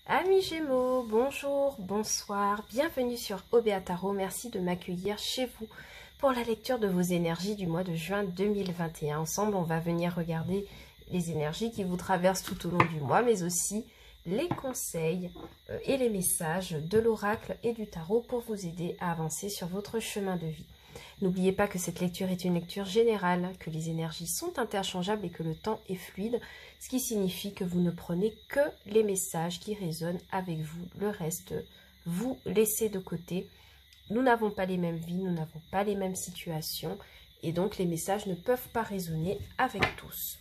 Amis Gémeaux, bonjour, bonsoir, bienvenue sur Obéa Tarot. Merci de m'accueillir chez vous pour la lecture de vos énergies du mois de juin 2021. Ensemble, on va venir regarder les énergies qui vous traversent tout au long du mois, mais aussi les conseils et les messages de l'oracle et du tarot pour vous aider à avancer sur votre chemin de vie. N'oubliez pas que cette lecture est une lecture générale, que les énergies sont interchangeables et que le temps est fluide, ce qui signifie que vous ne prenez que les messages qui résonnent avec vous. Le reste, vous laissez de côté. Nous n'avons pas les mêmes vies, nous n'avons pas les mêmes situations et donc les messages ne peuvent pas résonner avec tous.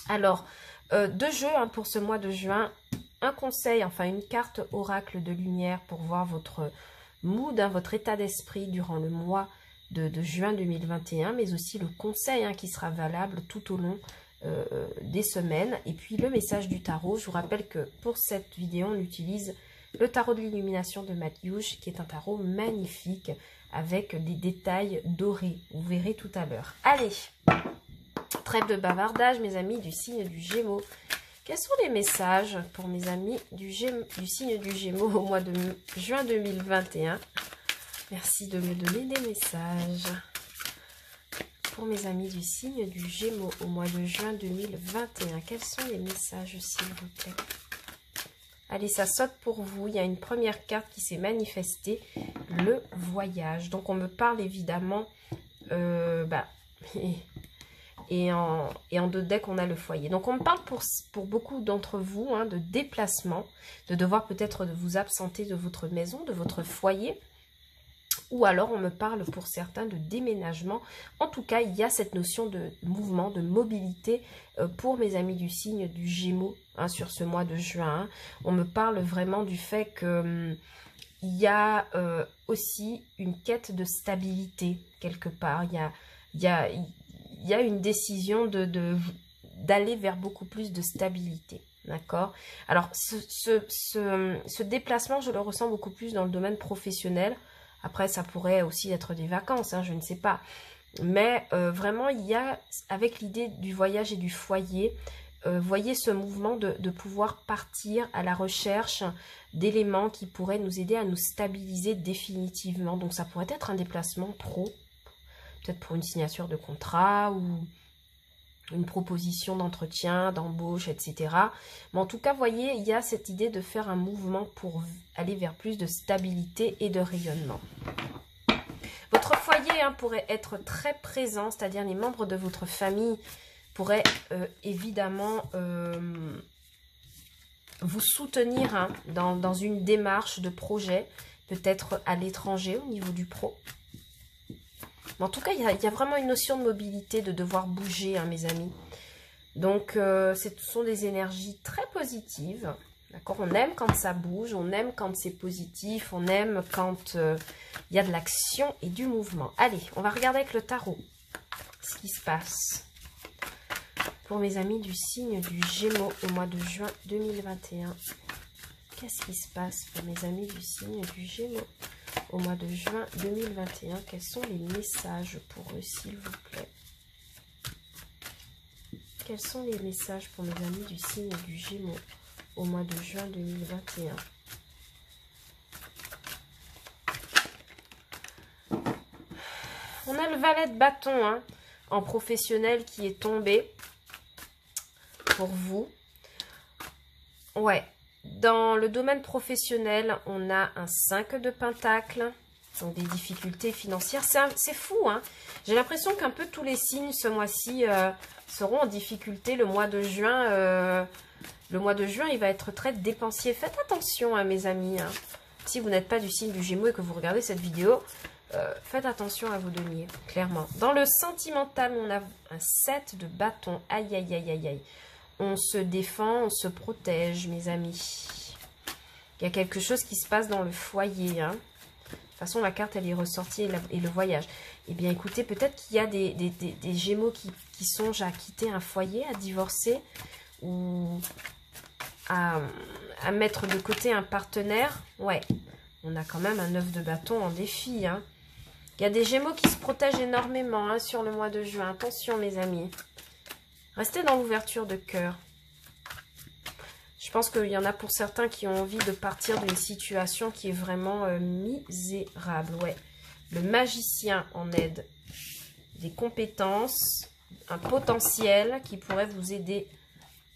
Alors, deux jeux pour ce mois de juin, un conseil, enfin une carte oracle de lumière pour voir votre mood, votre état d'esprit durant le mois de juin 2021, mais aussi le conseil qui sera valable tout au long des semaines. Et puis le message du tarot. Je vous rappelle que pour cette vidéo, on utilise le tarot de l'illumination de Mathieuche, qui est un tarot magnifique avec des détails dorés. Vous verrez tout à l'heure. Allez, trêve de bavardage, mes amis du signe du Gémeaux. Quels sont les messages pour mes amis du signe du Gémeaux au mois de juin 2021? Merci de me donner des messages. Pour mes amis du signe du Gémeaux au mois de juin 2021, quels sont les messages, s'il vous plaît? Allez, ça saute pour vous. Il y a une première carte qui s'est manifestée, le voyage. Donc, on me parle évidemment... Et en deux decks, on a le foyer. Donc, on me parle pour beaucoup d'entre vous de déplacement, de devoir peut-être vous absenter de votre maison, de votre foyer. Ou alors, on me parle pour certains de déménagement. En tout cas, il y a cette notion de mouvement, de mobilité pour mes amis du signe du Gémeaux sur ce mois de juin. On me parle vraiment du fait que... il y a aussi une quête de stabilité quelque part. Il y a une décision d'aller vers beaucoup plus de stabilité. D'accord? Alors, ce déplacement, je le ressens beaucoup plus dans le domaine professionnel. Après, ça pourrait aussi être des vacances, je ne sais pas. Mais vraiment, il y a, avec l'idée du voyage et du foyer, voyez ce mouvement de pouvoir partir à la recherche d'éléments qui pourraient nous aider à nous stabiliser définitivement. Donc, ça pourrait être un déplacement pro, peut-être pour une signature de contrat ou une proposition d'entretien, d'embauche, etc. Mais en tout cas, voyez, il y a cette idée de faire un mouvement pour aller vers plus de stabilité et de rayonnement. Votre foyer pourrait être très présent, c'est-à-dire les membres de votre famille pourraient évidemment vous soutenir dans une démarche de projet, peut-être à l'étranger au niveau du pro. Mais en tout cas, il y a vraiment une notion de mobilité, de devoir bouger, mes amis. Donc, ce sont des énergies très positives. D'accord? On aime quand ça bouge, on aime quand c'est positif, on aime quand il y a de l'action et du mouvement. Allez, on va regarder avec le tarot ce qui se passe pour mes amis du signe du Gémeaux au mois de juin 2021. Qu'est-ce qui se passe pour mes amis du signe du Gémeaux au mois de juin 2021? Quels sont les messages pour eux, s'il vous plaît? Quels sont les messages pour mes amis du signe du Gémeaux au mois de juin 2021? On a le valet de bâton en professionnel qui est tombé pour vous. Ouais. Dans le domaine professionnel, on a un 5 de pentacle, donc des difficultés financières. C'est fou, J'ai l'impression qu'un peu tous les signes ce mois-ci seront en difficulté le mois de juin. Le mois de juin, il va être très dépensier. Faites attention, mes amis. Si vous n'êtes pas du signe du Gémeaux et que vous regardez cette vidéo, faites attention à vos deniers, clairement. Dans le sentimental, on a un 7 de bâton. Aïe, aïe, aïe, aïe, aïe. On se défend, on se protège, mes amis. Il y a quelque chose qui se passe dans le foyer. De toute façon, la carte, elle est ressortie et le voyage. Eh bien, écoutez, peut-être qu'il y a des Gémeaux qui songent à quitter un foyer, à divorcer ou à mettre de côté un partenaire. Ouais, on a quand même un 9 de bâton en défi. Il y a des Gémeaux qui se protègent énormément sur le mois de juin. Attention, mes amis. Restez dans l'ouverture de cœur. Je pense qu'il y en a pour certains qui ont envie de partir d'une situation qui est vraiment misérable. Ouais. Le magicien en aide. Des compétences, un potentiel qui pourrait vous aider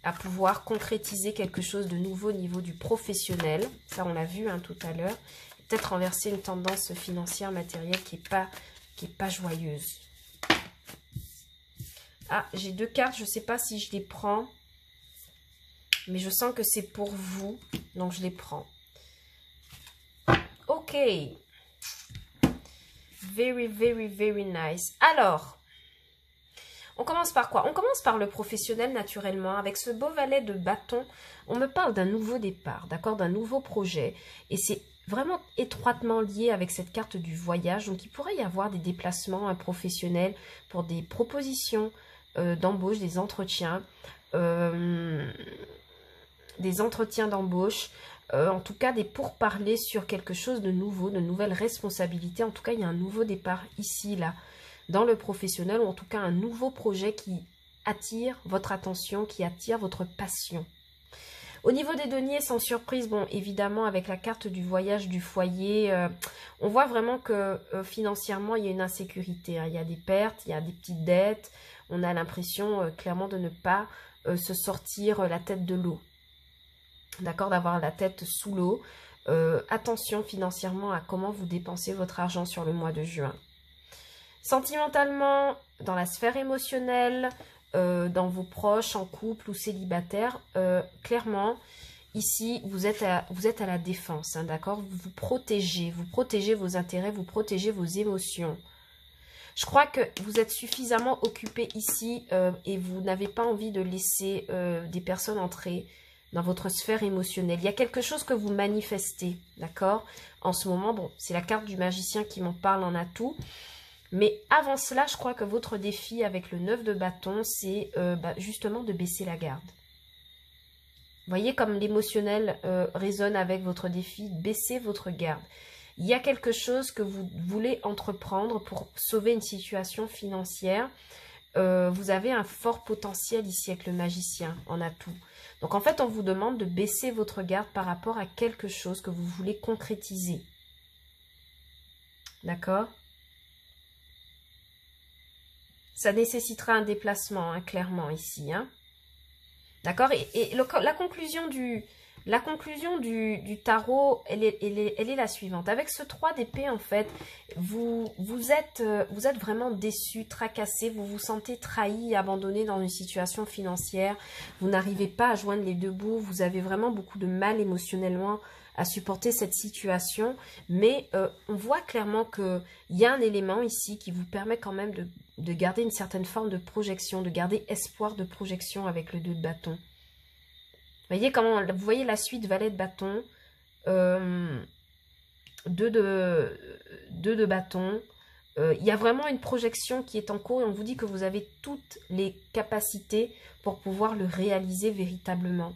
à pouvoir concrétiser quelque chose de nouveau au niveau du professionnel. Ça, on l'a vu tout à l'heure. Peut-être renverser une tendance financière, matérielle qui est pas joyeuse. Ah, j'ai 2 cartes. Je ne sais pas si je les prends. Mais je sens que c'est pour vous. Donc, je les prends. Ok. Very, very, very nice. Alors, on commence par quoi? On commence par le professionnel naturellement. Avec ce beau valet de bâton, on me parle d'un nouveau départ, d'accord? D'un nouveau projet. Et c'est vraiment étroitement lié avec cette carte du voyage. Donc, il pourrait y avoir des déplacements professionnels pour des propositions d'embauche, des entretiens. Des entretiens d'embauche, en tout cas des pourparlers sur quelque chose de nouveau, de nouvelles responsabilités. En tout cas, il y a un nouveau départ ici, là, dans le professionnel, ou en tout cas un nouveau projet qui attire votre attention, qui attire votre passion. Au niveau des deniers, sans surprise, bon, évidemment, avec la carte du voyage du foyer, on voit vraiment que financièrement, il y a une insécurité. Il y a des pertes, il y a des petites dettes. On a l'impression, clairement, de ne pas se sortir la tête de l'eau. D'accord, d'avoir la tête sous l'eau. Attention financièrement à comment vous dépensez votre argent sur le mois de juin. Sentimentalement, dans la sphère émotionnelle, dans vos proches, en couple ou célibataire, clairement, ici, vous êtes à la défense, d'accord? Vous protégez vos intérêts, vous protégez vos émotions. Je crois que vous êtes suffisamment occupé ici et vous n'avez pas envie de laisser des personnes entrer dans votre sphère émotionnelle. Il y a quelque chose que vous manifestez, d'accord? En ce moment, bon, c'est la carte du magicien qui m'en parle en atout. Mais avant cela, je crois que votre défi avec le 9 de bâton, c'est justement de baisser la garde. Vous voyez comme l'émotionnel résonne avec votre défi, baissez votre garde. Il y a quelque chose que vous voulez entreprendre pour sauver une situation financière. Vous avez un fort potentiel ici avec le magicien en atout. Donc en fait, on vous demande de baisser votre garde par rapport à quelque chose que vous voulez concrétiser. D'accord? Ça nécessitera un déplacement, clairement, ici. D'accord? Et la conclusion du tarot, elle est la suivante. Avec ce 3 d'épée, en fait, vous êtes vraiment déçu, tracassé, vous vous sentez trahi, abandonné dans une situation financière. Vous n'arrivez pas à joindre les deux bouts. Vous avez vraiment beaucoup de mal émotionnellement à supporter cette situation. Mais on voit clairement qu'il y a un élément ici qui vous permet quand même de garder une certaine forme de projection, de garder espoir de projection avec le 2 de bâton. Vous voyez la suite, valet de bâton, 2 de bâton. Il y a vraiment une projection qui est en cours et on vous dit que vous avez toutes les capacités pour pouvoir le réaliser véritablement.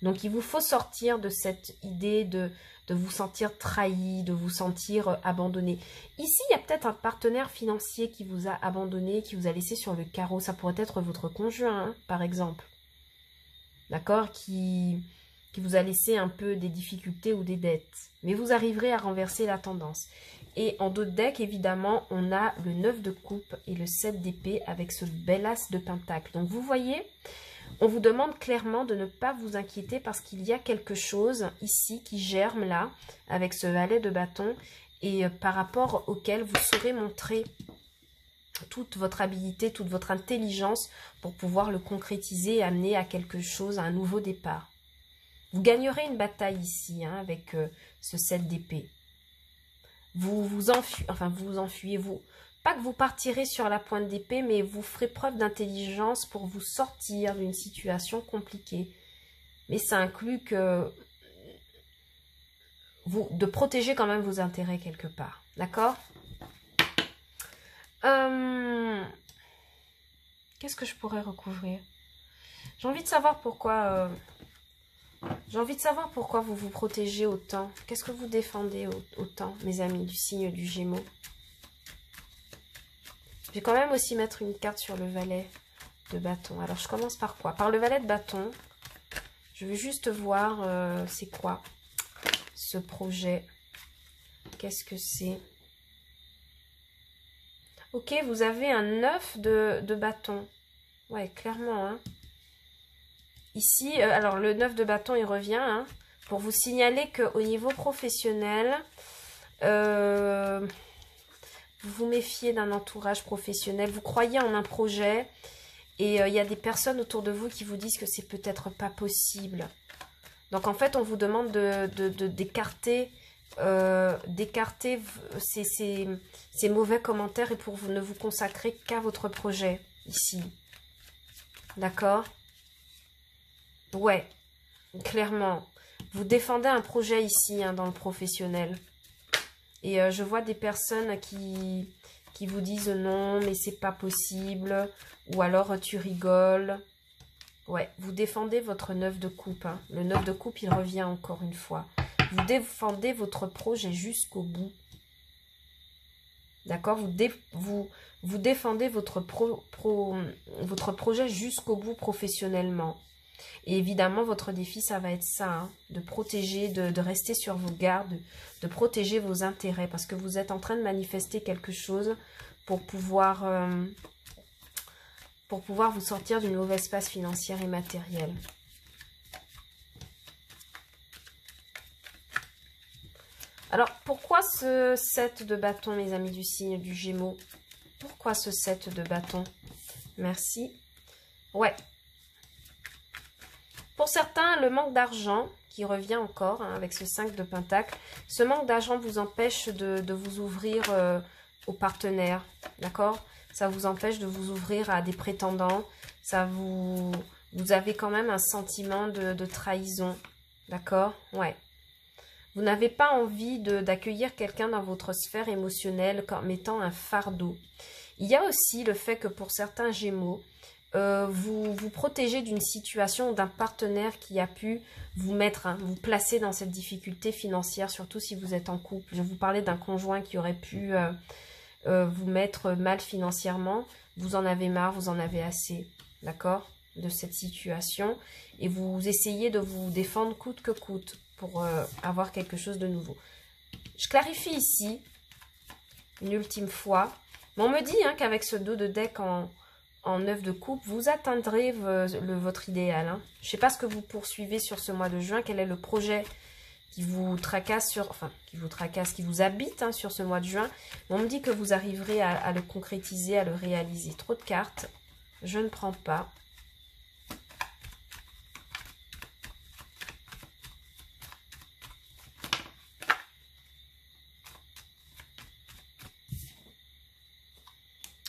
Donc, il vous faut sortir de cette idée de vous sentir trahi, de vous sentir abandonné. Ici, il y a peut-être un partenaire financier qui vous a abandonné, qui vous a laissé sur le carreau. Ça pourrait être votre conjoint, par exemple. D'accord, qui vous a laissé un peu des difficultés ou des dettes. Mais vous arriverez à renverser la tendance. Et en dos de deck, évidemment, on a le 9 de coupe et le 7 d'épée avec ce bel as de pentacle. Donc, vous voyez, on vous demande clairement de ne pas vous inquiéter parce qu'il y a quelque chose ici qui germe là, avec ce valet de bâton, et par rapport auquel vous saurez montrer toute votre habilité, toute votre intelligence pour pouvoir le concrétiser et amener à quelque chose, à un nouveau départ. Vous gagnerez une bataille ici avec ce 7 d'épée. Vous vous enfuyez, pas que vous partirez sur la pointe d'épée, mais vous ferez preuve d'intelligence pour vous sortir d'une situation compliquée. Mais ça inclut de protéger quand même vos intérêts quelque part. D'accord ? Qu'est-ce que je pourrais recouvrir? J'ai envie de savoir pourquoi... vous vous protégez autant. Qu'est-ce que vous défendez autant, mes amis, du signe du Gémeaux? Je vais quand même aussi mettre une carte sur le valet de bâton. Alors, je commence par quoi? Par le valet de bâton. Je Je veux juste voir c'est quoi ce projet. Qu'est-ce que c'est? Ok, vous avez un 9 de bâton. Ouais, clairement. Hein. Ici, alors le 9 de bâton, il revient. Hein, pour vous signaler qu'au niveau professionnel, vous vous méfiez d'un entourage professionnel. Vous croyez en un projet. Et il y a des personnes autour de vous qui vous disent que c'est peut-être pas possible. Donc en fait, on vous demande d'écarter ces mauvais commentaires et pour vous ne vous consacrer qu'à votre projet ici. D'accord? Ouais, clairement. Vous défendez un projet ici hein, dans le professionnel. Et je vois des personnes qui vous disent non, mais c'est pas possible. Ou alors tu rigoles. Ouais, vous défendez votre 9 de coupe. Hein. Le 9 de coupe, il revient encore une fois. Vous défendez votre projet jusqu'au bout. D'accord, vous défendez votre projet jusqu'au bout professionnellement. Et évidemment, votre défi, ça va être ça, hein, de protéger, de rester sur vos gardes, de protéger vos intérêts. Parce que vous êtes en train de manifester quelque chose pour pouvoir vous sortir d'une mauvaise passe financière et matérielle. Alors, pourquoi ce 7 de bâton, mes amis du signe du Gémeaux? Pourquoi ce 7 de bâton? Merci. Ouais. Pour certains, le manque d'argent, qui revient encore hein, avec ce 5 de pentacle, ce manque d'argent vous empêche de vous ouvrir aux partenaires, d'accord? Ça vous empêche de vous ouvrir à des prétendants, vous avez quand même un sentiment de trahison, d'accord? Ouais. Vous n'avez pas envie d'accueillir quelqu'un dans votre sphère émotionnelle comme étant un fardeau. Il y a aussi le fait que pour certains Gémeaux, vous vous protégez d'une situation, d'un partenaire qui a pu vous mettre, hein, vous placer dans cette difficulté financière, surtout si vous êtes en couple. Je vous parlais d'un conjoint qui aurait pu vous mettre mal financièrement. Vous en avez marre, vous en avez assez, d'accord, de cette situation. Et vous essayez de vous défendre coûte que coûte pour avoir quelque chose de nouveau. Je clarifie ici, une ultime fois. Mais on me dit hein, qu'avec ce dos de deck en 9 de coupe, vous atteindrez votre idéal. Hein. Je ne sais pas ce que vous poursuivez sur ce mois de juin, quel est le projet qui vous tracasse qui vous habite hein, sur ce mois de juin. On me dit que vous arriverez à le concrétiser, à le réaliser. Trop de cartes, je ne prends pas.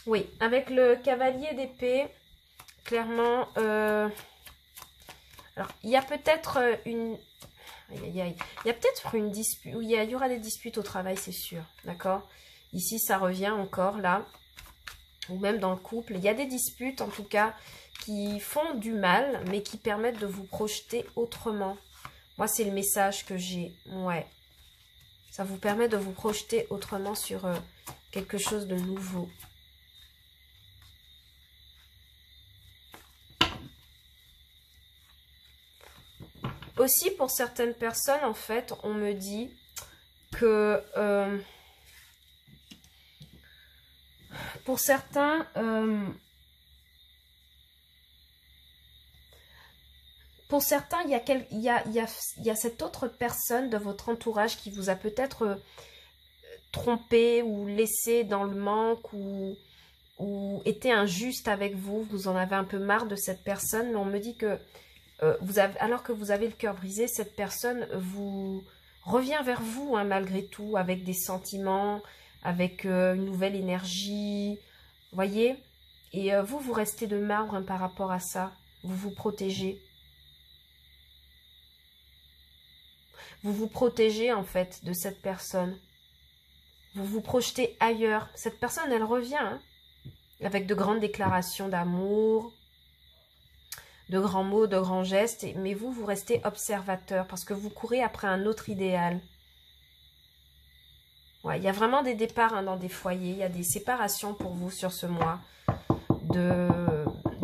Oui, avec le cavalier d'épée, clairement, alors il y a peut-être une... Il y a peut-être une dispute, il y aura des disputes au travail, c'est sûr, d'accord? Ici, ça revient encore, là, ou même dans le couple. Il y a des disputes, en tout cas, qui font du mal, mais qui permettent de vous projeter autrement. Moi, c'est le message que j'ai, ouais. Ça vous permet de vous projeter autrement sur quelque chose de nouveau. Aussi, pour certaines personnes, en fait, on me dit que pour certains, il y a cette autre personne de votre entourage qui vous a peut-être trompé ou laissé dans le manque ou été injuste avec vous. Vous en avez un peu marre de cette personne, mais on me dit que alors que vous avez le cœur brisé, cette personne vous revient vers vous hein, malgré tout, avec des sentiments, avec une nouvelle énergie, voyez. Et vous restez de marbre hein, par rapport à ça. Vous vous protégez. Vous vous protégez en fait de cette personne. Vous vous projetez ailleurs. Cette personne, elle revient hein, avec de grandes déclarations d'amour, de grands mots, de grands gestes, mais vous restez observateur parce que vous courez après un autre idéal. Ouais, il y a vraiment des départs hein, dans des foyers, il y a des séparations pour vous sur ce mois,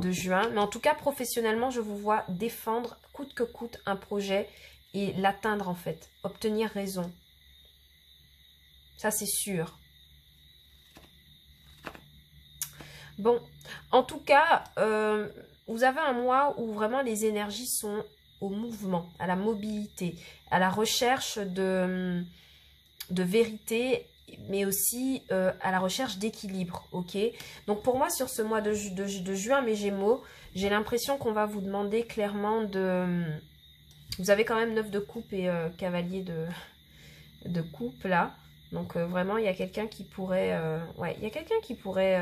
de juin. Mais en tout cas, professionnellement, je vous vois défendre coûte que coûte un projet et l'atteindre en fait. Obtenir raison. Ça, c'est sûr. Bon, en tout cas, vous avez un mois où vraiment les énergies sont au mouvement, à la mobilité, à la recherche de vérité, mais aussi à la recherche d'équilibre, ok? Donc pour moi, sur ce mois de juin, mes Gémeaux, j'ai l'impression qu'on va vous demander clairement de... Vous avez quand même 9 de coupe et cavalier de coupe là. Donc vraiment, il y a quelqu'un qui pourrait... ouais, il y a quelqu'un qui pourrait...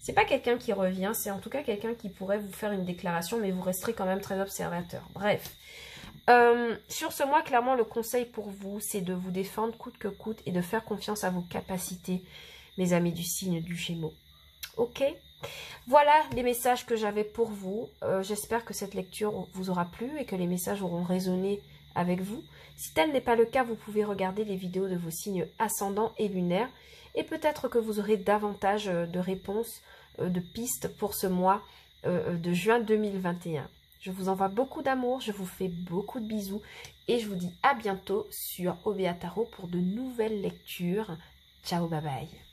c'est pas quelqu'un qui revient, c'est en tout cas quelqu'un qui pourrait vous faire une déclaration, mais vous resterez quand même très observateur. Bref. Sur ce mois, clairement, le conseil pour vous, c'est de vous défendre coûte que coûte et de faire confiance à vos capacités, mes amis du signe du Gémeaux. Ok? Voilà les messages que j'avais pour vous. J'espère que cette lecture vous aura plu et que les messages auront résonné avec vous. Si tel n'est pas le cas, vous pouvez regarder les vidéos de vos signes ascendants et lunaires et peut-être que vous aurez davantage de réponses, de pistes pour ce mois de juin 2021. Je vous envoie beaucoup d'amour, je vous fais beaucoup de bisous et je vous dis à bientôt sur OBA Tarot pour de nouvelles lectures. Ciao, bye bye.